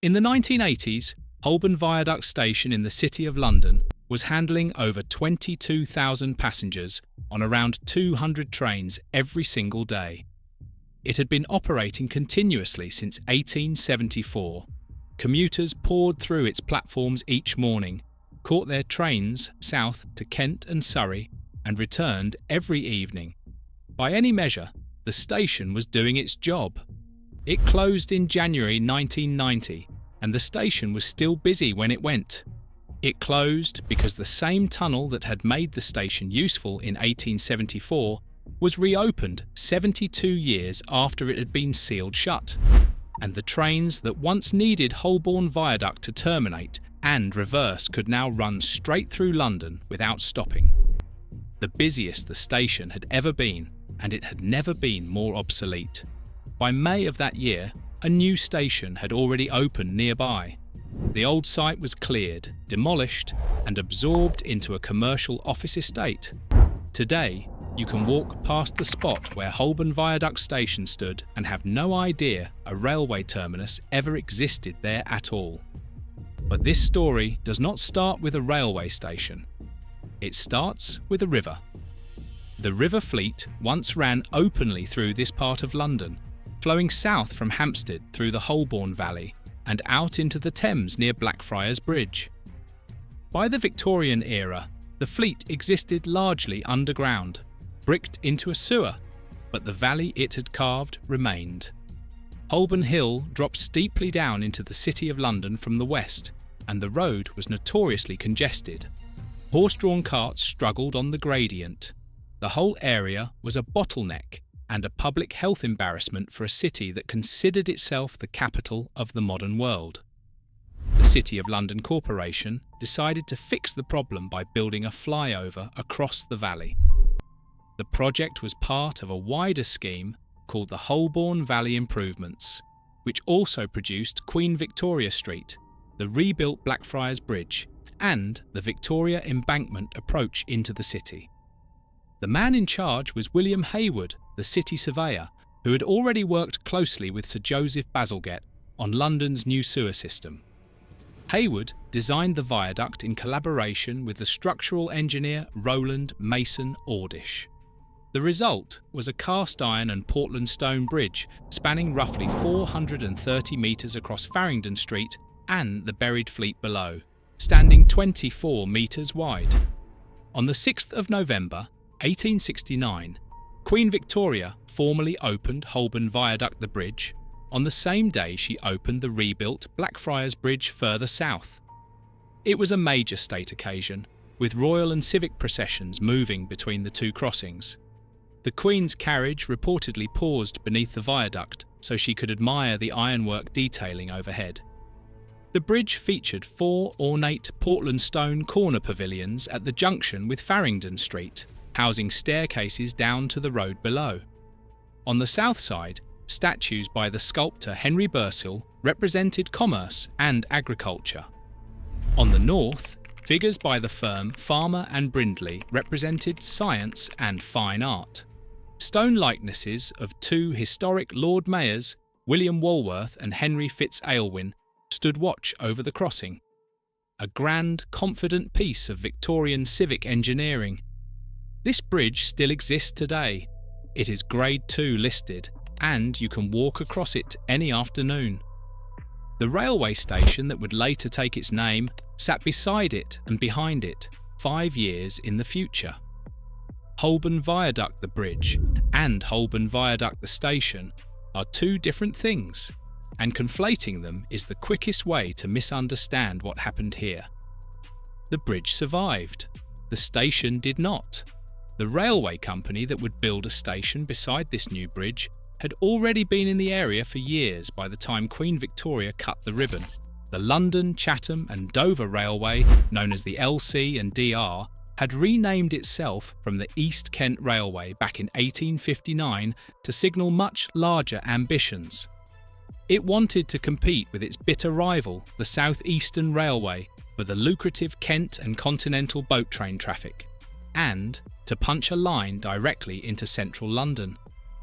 In the 1980s, Holborn Viaduct station in the City of London was handling over 22,000 passengers on around 200 trains every single day. It had been operating continuously since 1874. Commuters poured through its platforms each morning, caught their trains south to Kent and Surrey, and returned every evening. By any measure, the station was doing its job. It closed in January 1990, and the station was still busy when it went. It closed because the same tunnel that had made the station useful in 1874 was reopened 72 years after it had been sealed shut, and the trains that once needed Holborn Viaduct to terminate and reverse could now run straight through London without stopping. The busiest the station had ever been, and it had never been more obsolete. By May of that year, a new station had already opened nearby. The old site was cleared, demolished, and absorbed into a commercial office estate. Today, you can walk past the spot where Holborn Viaduct station stood and have no idea a railway terminus ever existed there at all. But this story does not start with a railway station. It starts with a river. The River Fleet once ran openly through this part of London, flowing south from Hampstead through the Holborn Valley and out into the Thames near Blackfriars Bridge. By the Victorian era, the fleet existed largely underground, bricked into a sewer, but the valley it had carved remained. Holborn Hill dropped steeply down into the City of London from the west, and the road was notoriously congested. Horse-drawn carts struggled on the gradient. The whole area was a bottleneck and a public health embarrassment for a city that considered itself the capital of the modern world. The City of London Corporation decided to fix the problem by building a flyover across the valley. The project was part of a wider scheme called the Holborn Valley Improvements, which also produced Queen Victoria Street, the rebuilt Blackfriars Bridge, and the Victoria Embankment approach into the city. The man in charge was William Hayward, the city surveyor, who had already worked closely with Sir Joseph Bazalgette on London's new sewer system. Hayward designed the viaduct in collaboration with the structural engineer Rowland Mason Ordish. The result was a cast-iron and Portland stone bridge spanning roughly 430 metres across Farringdon Street and the buried fleet below, standing 24 metres wide. On the 6th of November, 1869, Queen Victoria formally opened Holborn Viaduct the bridge. On the same day she opened the rebuilt Blackfriars Bridge further south. It was a major state occasion, with royal and civic processions moving between the two crossings. The Queen's carriage reportedly paused beneath the viaduct so she could admire the ironwork detailing overhead. The bridge featured 4 ornate Portland stone corner pavilions at the junction with Farringdon Street, housing staircases down to the road below. On the south side, statues by the sculptor Henry Bursill represented commerce and agriculture. On the north, figures by the firm Farmer and Brindley represented science and fine art. Stone likenesses of 2 historic Lord Mayors, William Walworth and Henry Fitz-Aylwin, stood watch over the crossing. A grand, confident piece of Victorian civic engineering. This bridge still exists today. It is Grade 2 listed, and you can walk across it any afternoon. The railway station that would later take its name sat beside it and behind it, 5 years in the future. Holborn Viaduct the bridge and Holborn Viaduct the station are 2 different things, and conflating them is the quickest way to misunderstand what happened here. The bridge survived. The station did not. The railway company that would build a station beside this new bridge had already been in the area for years by the time Queen Victoria cut the ribbon. The London, Chatham and Dover Railway, known as the LC&DR, had renamed itself from the East Kent Railway back in 1859 to signal much larger ambitions. It wanted to compete with its bitter rival, the South Eastern Railway, for the lucrative Kent and Continental boat train traffic, and to punch a line directly into central London.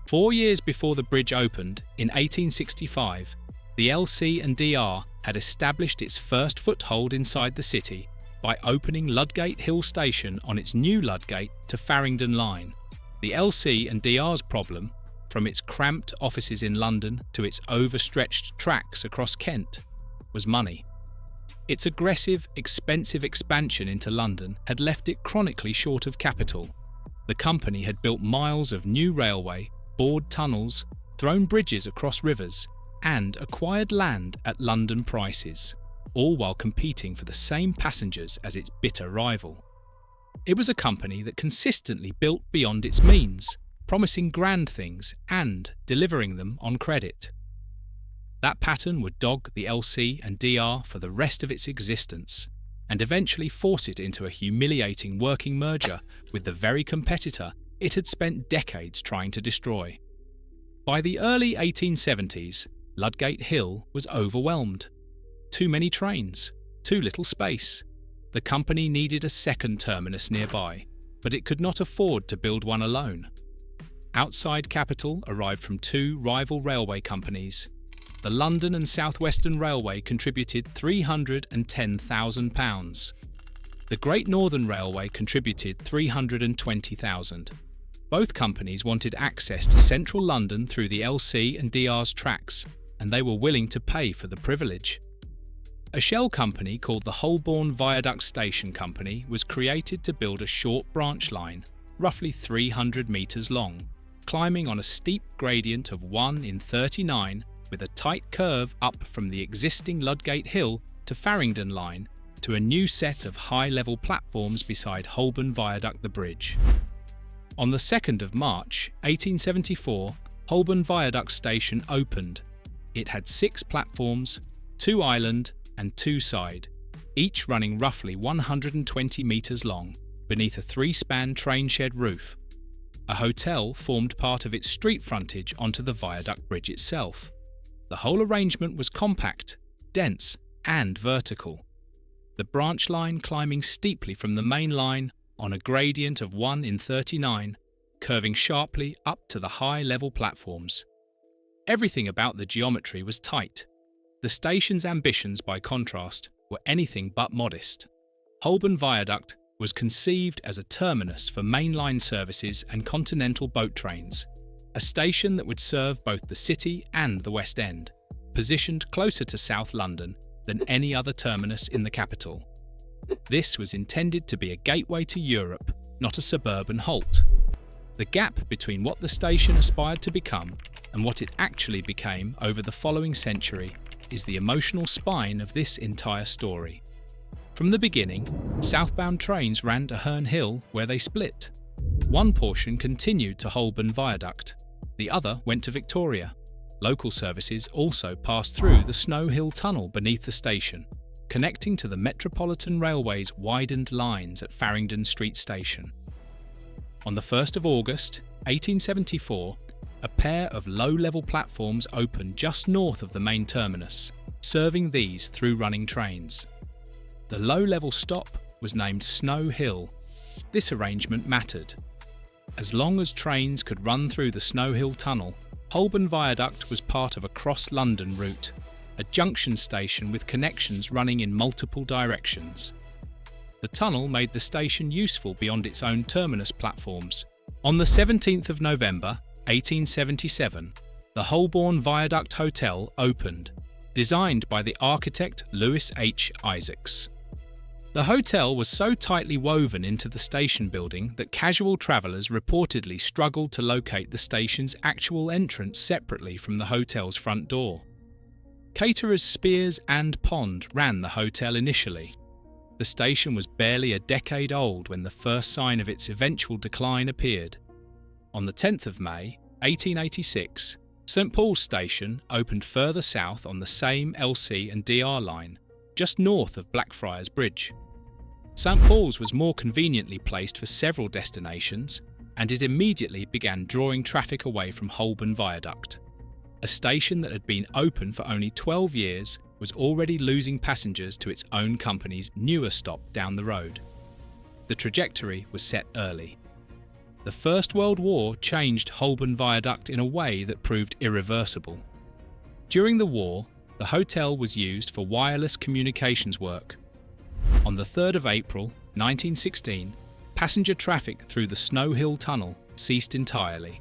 4 years before the bridge opened, in 1865, the LC&DR had established its first foothold inside the city by opening Ludgate Hill Station on its new Ludgate to Farringdon Line. The LC and DR's problem, from its cramped offices in London to its overstretched tracks across Kent, was money. Its aggressive, expensive expansion into London had left it chronically short of capital. The company had built miles of new railway, bored tunnels, thrown bridges across rivers, and acquired land at London prices, all while competing for the same passengers as its bitter rival. It was a company that consistently built beyond its means, promising grand things and delivering them on credit. That pattern would dog the LC and DR for the rest of its existence, and eventually force it into a humiliating working merger with the very competitor it had spent decades trying to destroy. By the early 1870s, Ludgate Hill was overwhelmed. Too many trains, too little space. The company needed a second terminus nearby, but it could not afford to build one alone. Outside capital arrived from two rival railway companies. The London and South Western Railway contributed £310,000. The Great Northern Railway contributed £320,000. Both companies wanted access to central London through the LC and DR's tracks, and they were willing to pay for the privilege. A shell company called the Holborn Viaduct Station Company was created to build a short branch line, roughly 300 metres long, climbing on a steep gradient of 1 in 39 with a tight curve up from the existing Ludgate Hill to Farringdon Line to a new set of high-level platforms beside Holborn Viaduct the bridge. On the 2nd of March 1874, Holborn Viaduct Station opened. It had 6 platforms, 2 island and 2 side, each running roughly 120 metres long, beneath a 3-span train shed roof. A hotel formed part of its street frontage onto the viaduct bridge itself. The whole arrangement was compact, dense and vertical. The branch line climbing steeply from the main line on a gradient of 1 in 39, curving sharply up to the high-level platforms. Everything about the geometry was tight. The station's ambitions, by contrast, were anything but modest. Holborn Viaduct was conceived as a terminus for mainline services and Continental boat trains, a station that would serve both the city and the West End, positioned closer to South London than any other terminus in the capital. This was intended to be a gateway to Europe, not a suburban halt. The gap between what the station aspired to become and what it actually became over the following century is the emotional spine of this entire story. From the beginning, southbound trains ran to Herne Hill, where they split. One portion continued to Holborn Viaduct, the other went to Victoria. Local services also passed through the Snow Hill Tunnel beneath the station, connecting to the Metropolitan Railway's widened lines at Farringdon Street Station. On the 1st of August 1874, a pair of low-level platforms opened just north of the main terminus, serving these through-running trains. The low-level stop was named Snow Hill. This arrangement mattered. As long as trains could run through the Snow Hill Tunnel, Holborn Viaduct was part of a cross-London route, a junction station with connections running in multiple directions. The tunnel made the station useful beyond its own terminus platforms. On the 17th of November 1877, the Holborn Viaduct Hotel opened, designed by the architect Louis H. Isaacs. The hotel was so tightly woven into the station building that casual travellers reportedly struggled to locate the station's actual entrance separately from the hotel's front door. Caterers Spears and Pond ran the hotel initially. The station was barely a decade old when the first sign of its eventual decline appeared. On the 10th of May 1886, St Paul's Station opened further south on the same LC and DR line, just north of Blackfriars Bridge. St Paul's was more conveniently placed for several destinations, and it immediately began drawing traffic away from Holborn Viaduct. A station that had been open for only 12 years was already losing passengers to its own company's newer stop down the road. The trajectory was set early. The First World War changed Holborn Viaduct in a way that proved irreversible. During the war, the hotel was used for wireless communications work. On the 3rd of April, 1916, passenger traffic through the Snow Hill Tunnel ceased entirely.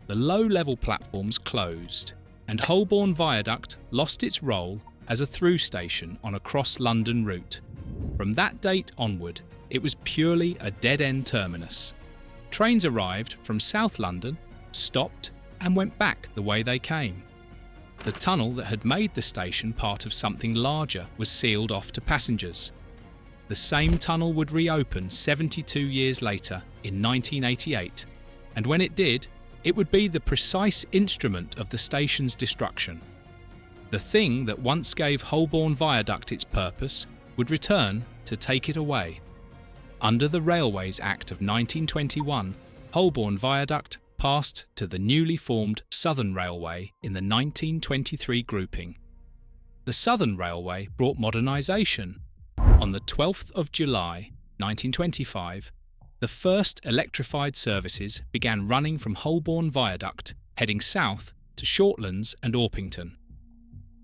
The low-level platforms closed, and Holborn Viaduct lost its role as a through station on a cross-London route. From that date onward, it was purely a dead-end terminus. Trains arrived from South London, stopped, and went back the way they came. The tunnel that had made the station part of something larger was sealed off to passengers. The same tunnel would reopen 72 years later in 1988, and when it did, it would be the precise instrument of the station's destruction. The thing that once gave Holborn Viaduct its purpose would return to take it away. Under the Railways Act of 1921, Holborn Viaduct passed to the newly formed Southern Railway in the 1923 grouping. The Southern Railway brought modernisation. On the 12th of July, 1925, the first electrified services began running from Holborn Viaduct, heading south to Shortlands and Orpington.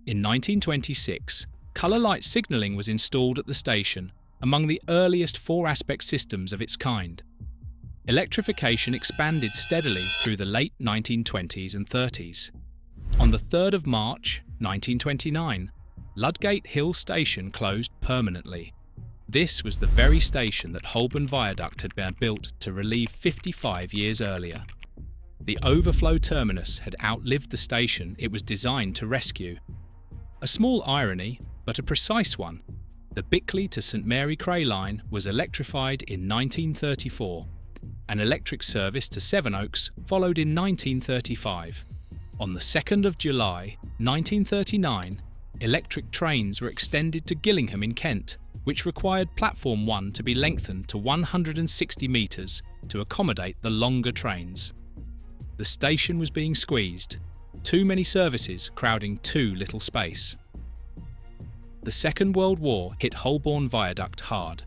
In 1926, colour light signalling was installed at the station, among the earliest four-aspect systems of its kind. Electrification expanded steadily through the late 1920s and 30s. On the 3rd of March, 1929, Ludgate Hill Station closed permanently. This was the very station that Holborn Viaduct had been built to relieve 55 years earlier. The overflow terminus had outlived the station it was designed to rescue. A small irony, but a precise one. The Bickley to St Mary Cray line was electrified in 1934. An electric service to Sevenoaks followed in 1935. On the 2nd of July, 1939, electric trains were extended to Gillingham in Kent, which required Platform 1 to be lengthened to 160 metres to accommodate the longer trains. The station was being squeezed, too many services crowding too little space. The Second World War hit Holborn Viaduct hard.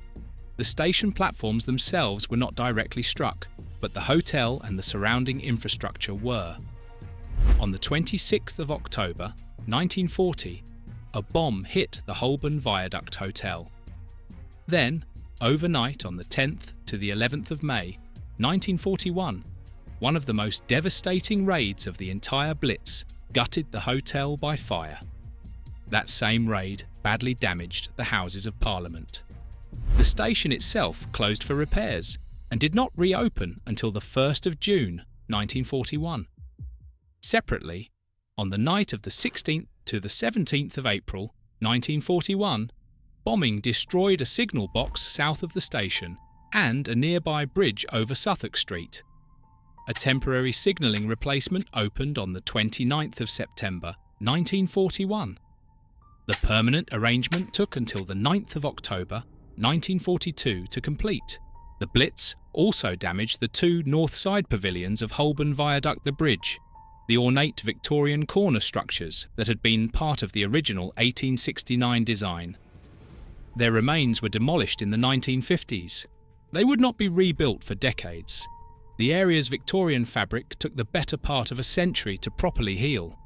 The station platforms themselves were not directly struck, but the hotel and the surrounding infrastructure were. On the 26th of October, 1940, a bomb hit the Holborn Viaduct Hotel. Then, overnight on the 10th to the 11th of May, 1941, one of the most devastating raids of the entire Blitz gutted the hotel by fire. That same raid badly damaged the Houses of Parliament. The station itself closed for repairs and did not reopen until the 1st of June, 1941. Separately, on the night of the 16th to the 17th of April, 1941, bombing destroyed a signal box south of the station and a nearby bridge over Suffolk Street. A temporary signalling replacement opened on the 29th of September, 1941. The permanent arrangement took until the 9th of October, 1942 to complete. The Blitz also damaged the two north side pavilions of Holborn Viaduct the Bridge, the ornate Victorian corner structures that had been part of the original 1869 design. Their remains were demolished in the 1950s. They would not be rebuilt for decades. The area's Victorian fabric took the better part of a century to properly heal.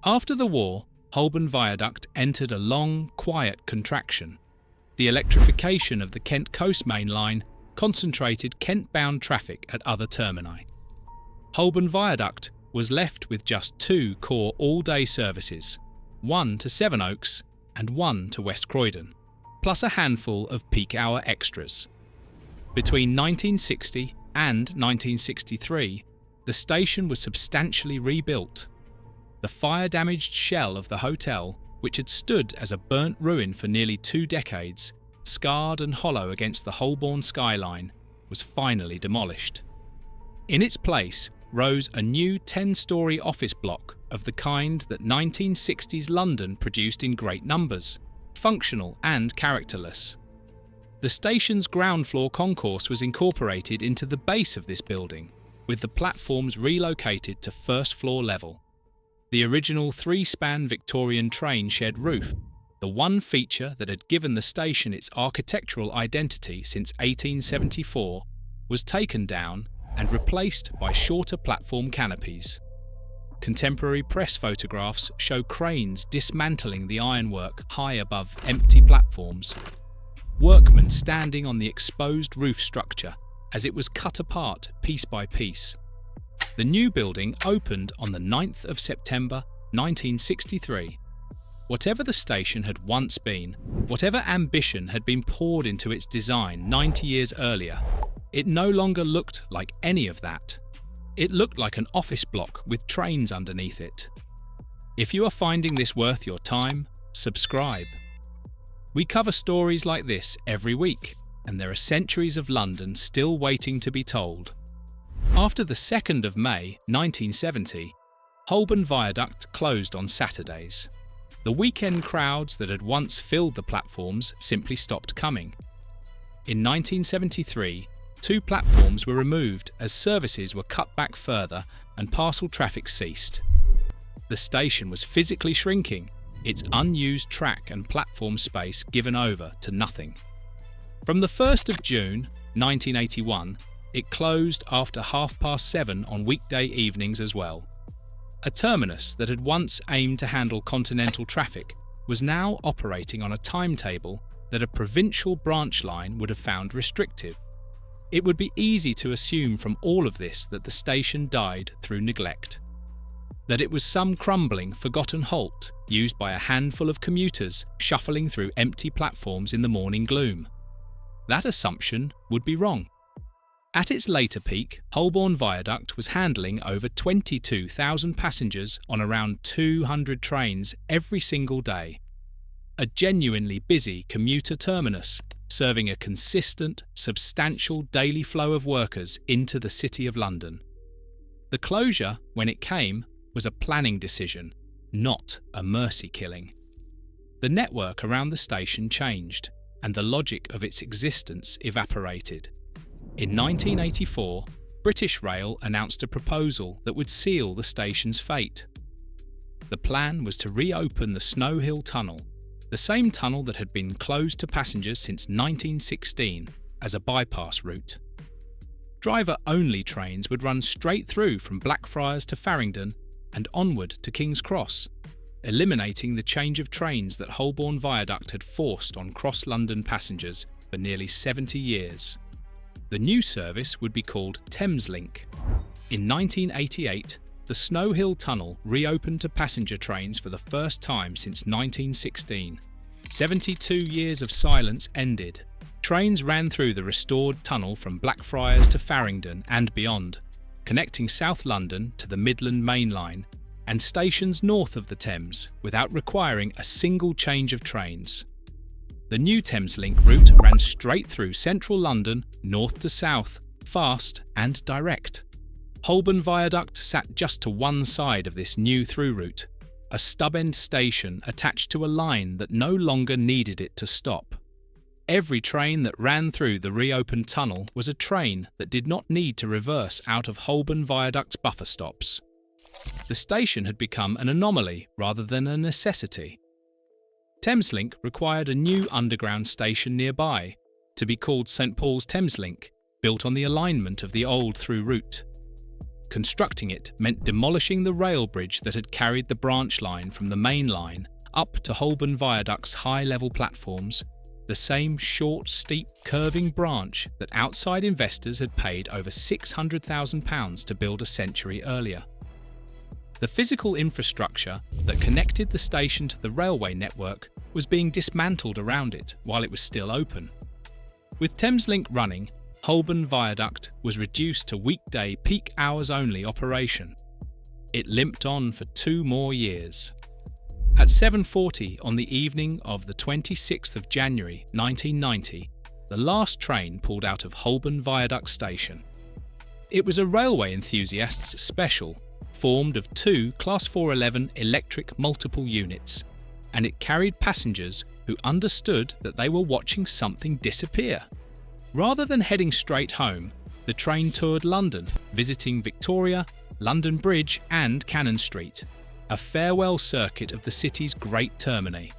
After the war, Holborn Viaduct entered a long, quiet contraction. The electrification of the Kent Coast Main Line concentrated Kent-bound traffic at other termini. Holborn Viaduct was left with just two core all-day services, one to Sevenoaks and one to West Croydon, plus a handful of peak-hour extras. Between 1960 and 1963, the station was substantially rebuilt. The fire-damaged shell of the hotel, which had stood as a burnt ruin for nearly 2 decades, scarred and hollow against the Holborn skyline, was finally demolished. In its place rose a new 10-storey office block of the kind that 1960s London produced in great numbers, functional and characterless. The station's ground floor concourse was incorporated into the base of this building, with the platforms relocated to first floor level. The original 3-span Victorian train shed roof, the one feature that had given the station its architectural identity since 1874, was taken down and replaced by shorter platform canopies. Contemporary press photographs show cranes dismantling the ironwork high above empty platforms. Workmen standing on the exposed roof structure as it was cut apart piece by piece. The new building opened on the 9th of September 1963. Whatever the station had once been, whatever ambition had been poured into its design 90 years earlier, it no longer looked like any of that. It looked like an office block with trains underneath it. If you are finding this worth your time, subscribe. We cover stories like this every week, and there are centuries of London still waiting to be told. After the 2nd of May 1970, Holborn Viaduct closed on Saturdays. The weekend crowds that had once filled the platforms simply stopped coming. In 1973, 2 platforms were removed as services were cut back further and parcel traffic ceased. The station was physically shrinking, its unused track and platform space given over to nothing. From the 1st of June 1981, it closed after 7:30 on weekday evenings as well. A terminus that had once aimed to handle Continental traffic was now operating on a timetable that a provincial branch line would have found restrictive. It would be easy to assume from all of this that the station died through neglect. That it was some crumbling, forgotten halt used by a handful of commuters shuffling through empty platforms in the morning gloom. That assumption would be wrong. At its later peak, Holborn Viaduct was handling over 22,000 passengers on around 200 trains every single day. A genuinely busy commuter terminus, serving a consistent, substantial daily flow of workers into the City of London. The closure, when it came, was a planning decision, not a mercy killing. The network around the station changed, and the logic of its existence evaporated. In 1984, British Rail announced a proposal that would seal the station's fate. The plan was to reopen the Snow Hill Tunnel, the same tunnel that had been closed to passengers since 1916, as a bypass route. Driver-only trains would run straight through from Blackfriars to Farringdon and onward to King's Cross, eliminating the change of trains that Holborn Viaduct had forced on cross-London passengers for nearly 70 years. The new service would be called Thameslink. In 1988, the Snow Hill Tunnel reopened to passenger trains for the first time since 1916. 72 years of silence ended. Trains ran through the restored tunnel from Blackfriars to Farringdon and beyond, connecting South London to the Midland Main Line and stations north of the Thames without requiring a single change of trains. The new Thameslink route ran straight through central London, north to south, fast and direct. Holborn Viaduct sat just to one side of this new through route, a stub-end station attached to a line that no longer needed it to stop. Every train that ran through the reopened tunnel was a train that did not need to reverse out of Holborn Viaduct's buffer stops. The station had become an anomaly rather than a necessity. Thameslink required a new underground station nearby, to be called St Paul's Thameslink, built on the alignment of the old through route. Constructing it meant demolishing the rail bridge that had carried the branch line from the main line up to Holborn Viaduct's high-level platforms, the same short, steep, curving branch that outside investors had paid over £600,000 to build a century earlier. The physical infrastructure that connected the station to the railway network was being dismantled around it while it was still open. With Thameslink running, Holborn Viaduct was reduced to weekday peak hours only operation. It limped on for 2 more years. At 7:40 on the evening of the 26th of January 1990, the last train pulled out of Holborn Viaduct station. It was a railway enthusiasts' special, formed of 2 Class 411 electric multiple units, and it carried passengers who understood that they were watching something disappear. Rather than heading straight home, the train toured London, visiting Victoria, London Bridge and Cannon Street, a farewell circuit of the city's great termini,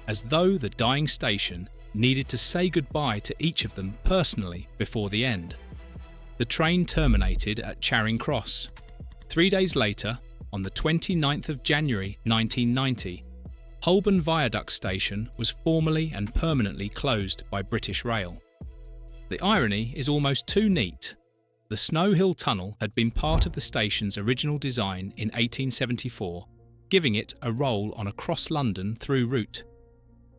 as though the dying station needed to say goodbye to each of them personally before the end. The train terminated at Charing Cross. 3 days later, on the 29th of January 1990, Holborn Viaduct station was formally and permanently closed by British Rail. The irony is almost too neat. The Snow Hill Tunnel had been part of the station's original design in 1874, giving it a role on a cross-London through route.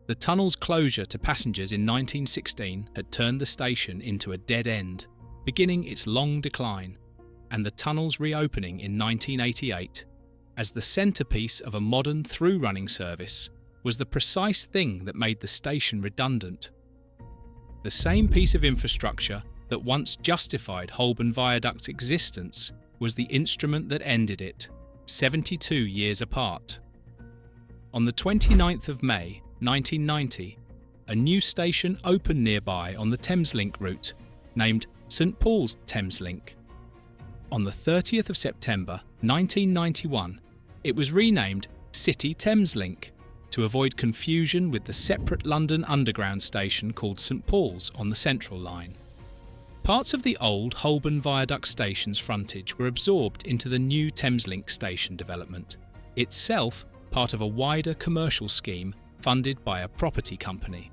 The tunnel's closure to passengers in 1916 had turned the station into a dead end, beginning its long decline, and the tunnel's reopening in 1988 as the centrepiece of a modern through-running service was the precise thing that made the station redundant. The same piece of infrastructure that once justified Holborn Viaduct's existence was the instrument that ended it, 72 years apart. On the 29th of May 1990, a new station opened nearby on the Thameslink route, named St Paul's Thameslink. On the 30th of September 1991, it was renamed City Thameslink to avoid confusion with the separate London Underground station called St Paul's on the Central Line. Parts of the old Holborn Viaduct station's frontage were absorbed into the new Thameslink station development, itself part of a wider commercial scheme funded by a property company.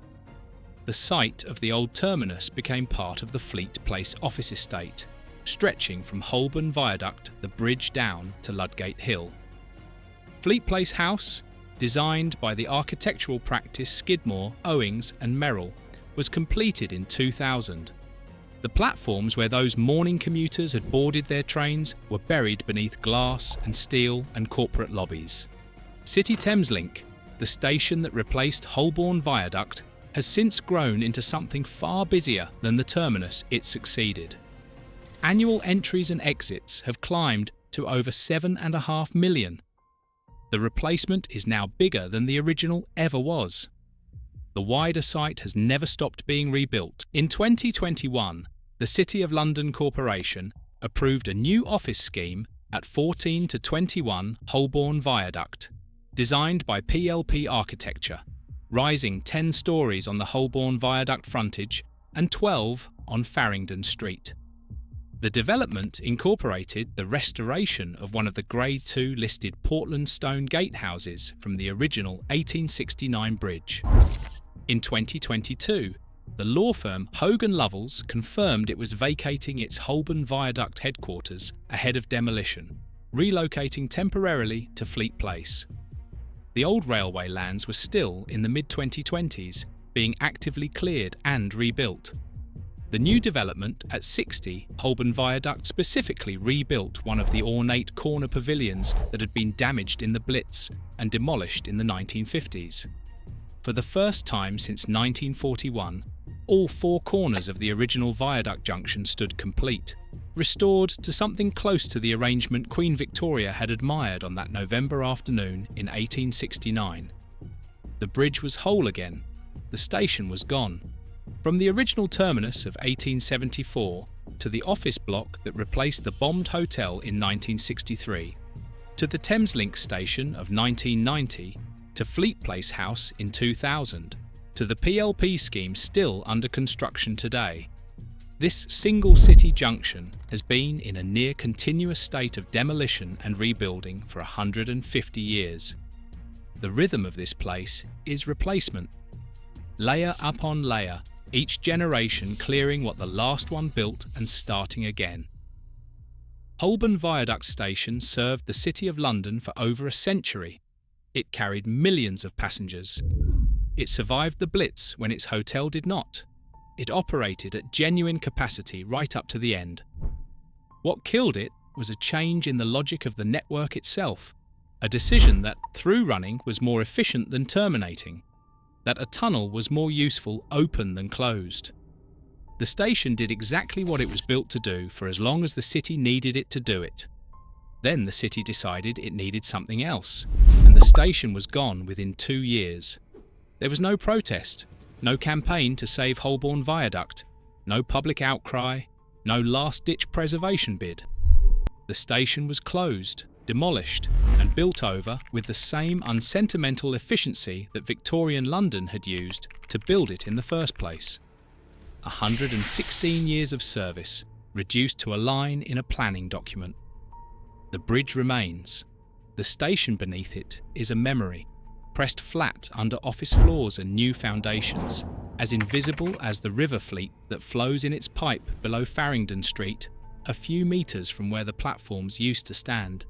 The site of the old terminus became part of the Fleet Place office estate, stretching from Holborn Viaduct the bridge down to Ludgate Hill. Fleet Place House, designed by the architectural practice Skidmore, Owings and Merrill, was completed in 2000. The platforms where those morning commuters had boarded their trains were buried beneath glass and steel and corporate lobbies. City Thameslink, the station that replaced Holborn Viaduct, has since grown into something far busier than the terminus it succeeded. Annual entries and exits have climbed to over 7.5 million. The replacement is now bigger than the original ever was. The wider site has never stopped being rebuilt. In 2021, the City of London Corporation approved a new office scheme at 14 to 21 Holborn Viaduct, designed by PLP Architecture, rising 10 stories on the Holborn Viaduct frontage and 12 on Farringdon Street. The development incorporated the restoration of one of the Grade II listed Portland stone gatehouses from the original 1869 bridge. In 2022, the law firm Hogan Lovells confirmed it was vacating its Holborn Viaduct headquarters ahead of demolition, relocating temporarily to Fleet Place. The old railway lands were still in the mid-2020s, being actively cleared and rebuilt. The new development at 60 Holborn Viaduct specifically rebuilt one of the ornate corner pavilions that had been damaged in the Blitz and demolished in the 1950s. For the first time since 1941, all four corners of the original viaduct junction stood complete, restored to something close to the arrangement Queen Victoria had admired on that November afternoon in 1869. The bridge was whole again. The station was gone. From the original terminus of 1874 to the office block that replaced the bombed hotel in 1963, to the Thameslink station of 1990, to Fleet Place House in 2000, to the PLP scheme still under construction today, this single city junction has been in a near continuous state of demolition and rebuilding for 150 years. The rhythm of this place is replacement. Layer upon layer, each generation clearing what the last one built and starting again. Holborn Viaduct Station served the City of London for over a century. It carried millions of passengers. It survived the Blitz when its hotel did not. It operated at genuine capacity right up to the end. What killed it was a change in the logic of the network itself, a decision that through running was more efficient than terminating, that a tunnel was more useful open than closed. The station did exactly what it was built to do for as long as the city needed it to do it. Then the city decided it needed something else, and the station was gone within 2 years. There was no protest, no campaign to save Holborn Viaduct, no public outcry, no last-ditch preservation bid. The station was closed, demolished and built over with the same unsentimental efficiency that Victorian London had used to build it in the first place. 116 years of service reduced to a line in a planning document. The bridge remains, The station beneath it is a memory, pressed flat under office floors and new foundations, as invisible as the river fleet that flows in its pipe below Farringdon Street, a few metres from where the platforms used to stand.